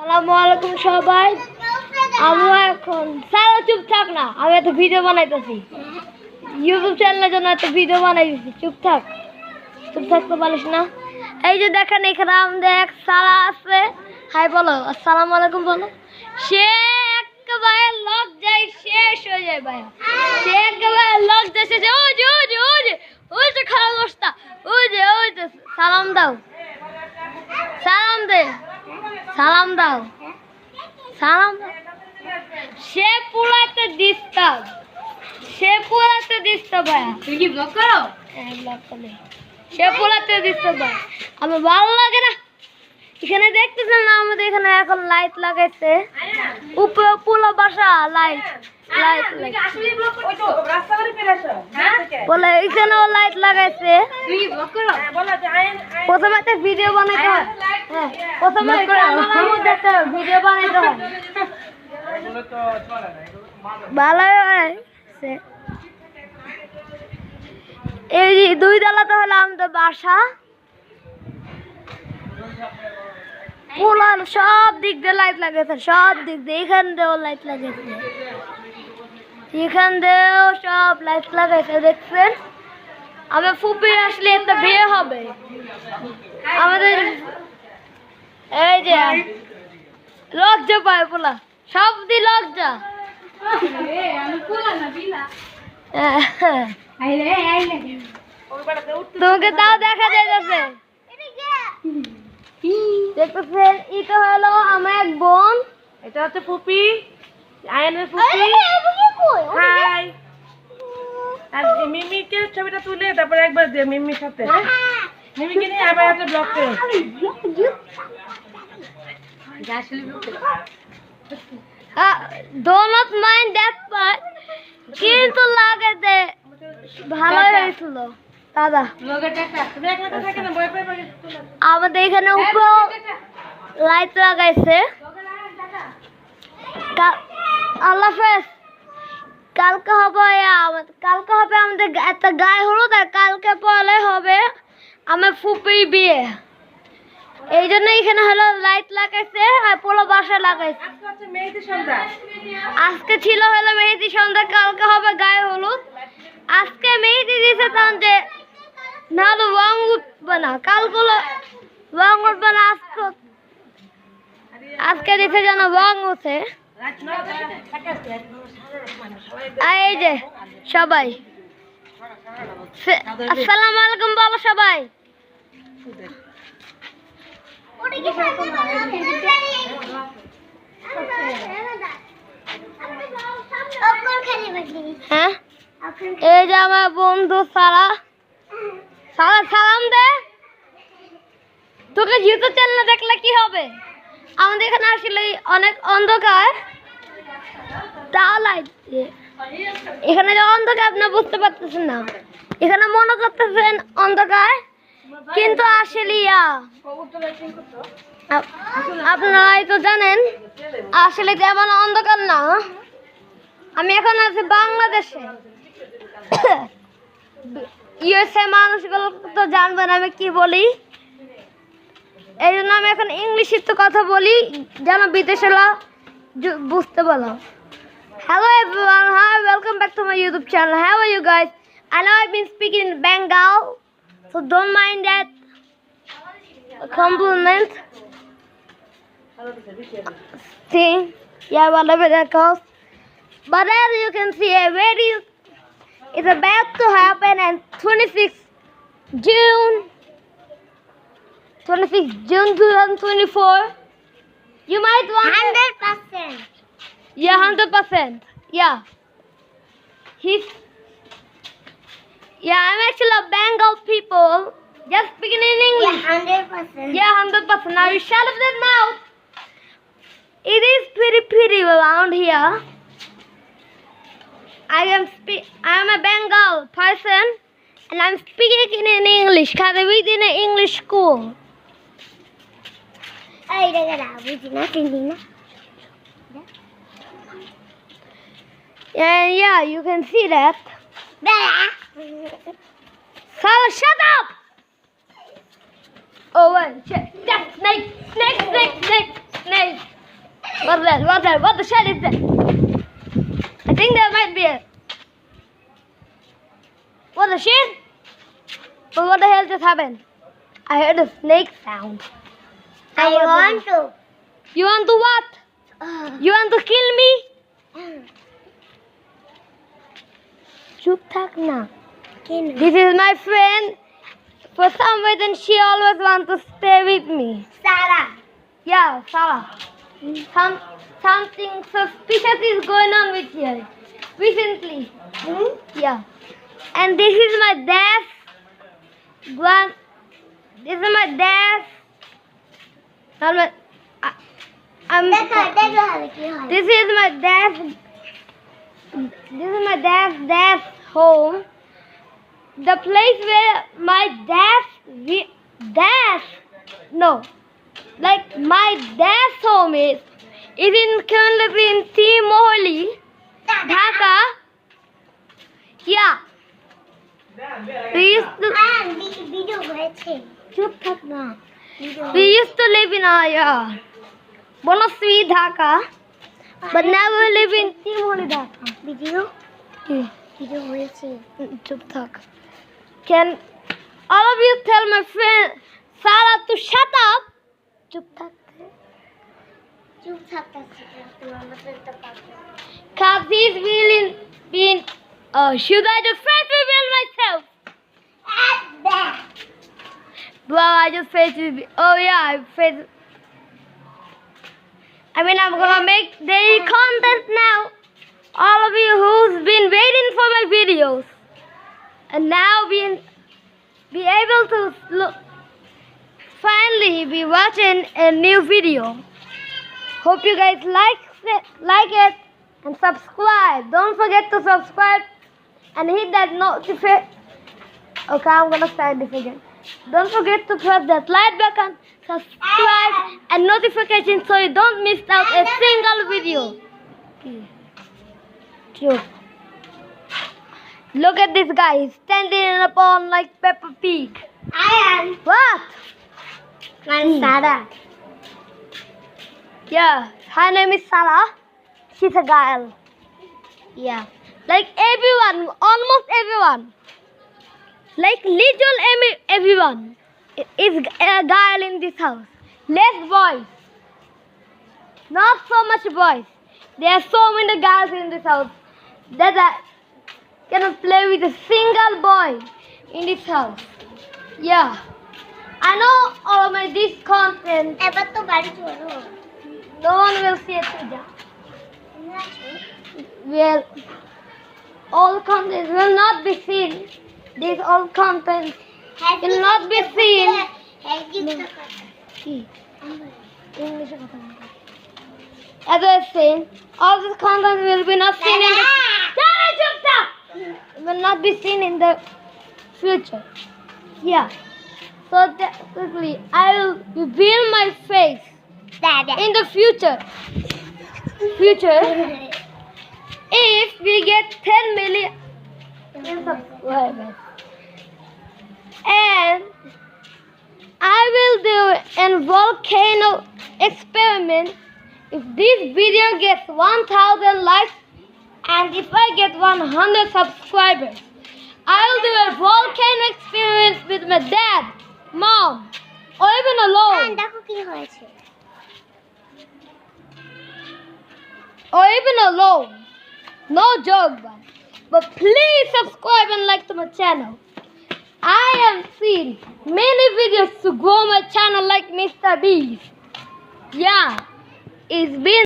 আসসালামু আলাইকুম সবাই। আমি এখন সারা চুপ থাক না, আমি একটা ভিডিও বানাইতেছি ইউটিউব চ্যানেলের জন্য। একটা ভিডিও বানাইতেছি, চুপ থাকতে পারিস না। এই যে দেখেন এখানে আমাদের এক সারা আছে। হাই বলো, আসসালামু আলাইকুম বলো। সে একেবারে লজ্জায় শেষ হয়ে যায় ভাইয়া, সে একেবারে লজ্জায় শেষ। ওই যে ওই যে ওই যে ওই যে খারাপ অবস্থা, ওই যে সালাম দাও, সালাম দে, সালাম দাও, সালাম দাও। সে পুরাতে ডিস্টার্ব, ভাইয়া। তুই কি ব্লগ করো? হ্যাঁ, ব্লগ করে। সে পুরাতে ডিস্টার্ব ভাই, আমার ভালো লাগে না। এখানে দেখতেছেন না, আমাদের এখানে এখন লাইট লাগাইছে, উপরে পুরো বাসা লাইট বলে এখানেও লাইট লাগাইছে। প্রথমে একটা ভিডিও বানাইতে হয়, হ্যাঁ প্রথমে একটা ভিডিও বানাইতে হয়, ভালো হয়েছে। এই দুই তলাতে হলো আমাদের বাসা, পুরো সব দিক দিয়ে লাইট লাগাইছে, সব দিক দিয়ে। এখান দিয়েও লাইট লাগাইছে, এখান দিয়েও সব লাইট লাগাইছে, দেখছেন। আমার ফুপি আসলে একটা বিয়ে হবে আমাদের। এই যে লজ্জা পায় পোলা, সব দি লজ্জা। তোমাকে তাও দেখা যাইতেছে, দেখতেছেন। এটা হলো আমার এক বোন, এটা হচ্ছে ফুপি, আয়নের ফুপি। হাই। আর মিমিকে ছবিটা তুলে তারপরে একবার দে মিমির সাথে। মিমিকে নিয়ে আবার একটা ব্লগ করে। ডোন্ট মাইন্ড দ্যাট পার্ট, কিন্তু লাগে যে ভালো হয়েছিল দাদা। আমাদের এখানে উপর লাইট লাগাইছে। আল্লাহ হাফেজ। কালকে হবে আমাদের একটা গায়ে হলুদ, আর কালকে পরে হবে আমার ফুপির বিয়ে। এই জন্য এখানে হলো লাইট লাগাইছে আর পুরো বাসা লাগাইছে। আজকে ছিল হলো মেহেদি সন্ধ্যা, কালকে হবে গায়ে হলুদ। আজকে মেহেদি দিয়েছে তখন যে না হলো রং উঠবে না, কালগুলো রং উঠবে না, আজকে দিয়েছে যেন রং উঠে। এই যে সবাই আসসালামু আলাইকুম বলো সবাই। হ্যাঁ, এই যে আমার বন্ধু সারা, সালাম দে। তোকে ইউটিউব চ্যানেলে দেখলে কি হবে? আমাদের এখানে আসলে অনেক অন্ধকার, তাও লাইট এখানে যে অন্ধকার আপনি বুঝতে পারতেছেন না, এখানে মনে করতেছেন অন্ধকার, কিন্তু আসলে আপনারাই তো জানেন আসলে তেমন অন্ধকার না। আমি এখন আছি বাংলাদেশে, ইউএসএ মানুষগুলো তো জানবেন আমি কি বলি, এই জন্য আমি এখন ইংলিশে তো কথা বলি যেন বিদেশেরা বুঝতে পারো। Hello everyone, hi, welcome back to my YouTube channel. How are you guys? I know I've been speaking in Bengal, so don't mind that compliment thing. Yeah, whatever that goes. But as you can see, a wedding is about to happen on 26th June 2024. You might want 100%. Yeah, 100%. Yeah. I'm actually a Bengal people. Just speaking in English. Yeah, 100%. Yeah, 100%. Now you shut up that mouth. It is pretty around here. I am a Bengal person, and I'm speaking in English because I read in an English school. Ay, Tina. And yeah, you can see that. Sarah, shut up! Oh, wait, snake. What's that? What's that? What the shit is that? I think there might be a... What the shit? But what the hell just happened? I heard a snake sound. I want to. You want to what? You want to kill me? Chup thak na. This is my friend. For some reason, she always wants to stay with me. Sarah. Yeah, Sarah. Something suspicious is going on with her recently. Yeah. And this is my dad's grand. This is my dad's. This is my dad's. This is my dad's home. The place where my my dad's home is currently in Moholi, Dhaka. Yeah. We used to. We used to live in our Bonaswi, Dhaka, but now we live in Moholi, Dhaka. Video? Yeah. Video হয়েছে। Chup thak. Can all of you tell my friend Sarah to shut up? Chup thak. চুপ থাকতেছি তোমার মতো তো পারবে। Cause he's really been. Should I just face reveal myself? Well, I just face reveal. Oh yeah, I'm gonna make daily content now. All of you who's been waiting for my videos and now be able to finally be watching a new video. Hope you guys like it and subscribe. Don't forget to subscribe and hit that notification. Okay, I'm gonna start this again. Don't forget to press that like button, subscribe and notification so you don't miss out a single video. Look at this guy. He's standing in a pond like Peppa Pig. I am What? Sarah. Yeah, her name is Sarah. She's a girl. Yeah, like everyone, almost everyone, like little everyone is a girl in this house. Less boys, not so much boys. There are so many girls in this house that I cannot play with a single boy in this house. Yeah, I know all of this content. এবার তো বাড়ি চলো। No one will see it today. Well, all content will not be seen. This all content will not be seen. English. As I was saying, all this content will be not seen in the will not be seen in the future. Yeah. So technically, I will reveal my face in the future. If we get 10 million subscribers, and I will do a volcano experiment. If this video gets 1,000 likes and if I get 100 subscribers, I will do a volcano experience with my dad, mom, or even alone. দেখো কি হয়েছে। Or even alone. No joke, but please subscribe and like to my channel. I have seen many videos to grow my channel like Mr. Beast. Yeah, it's been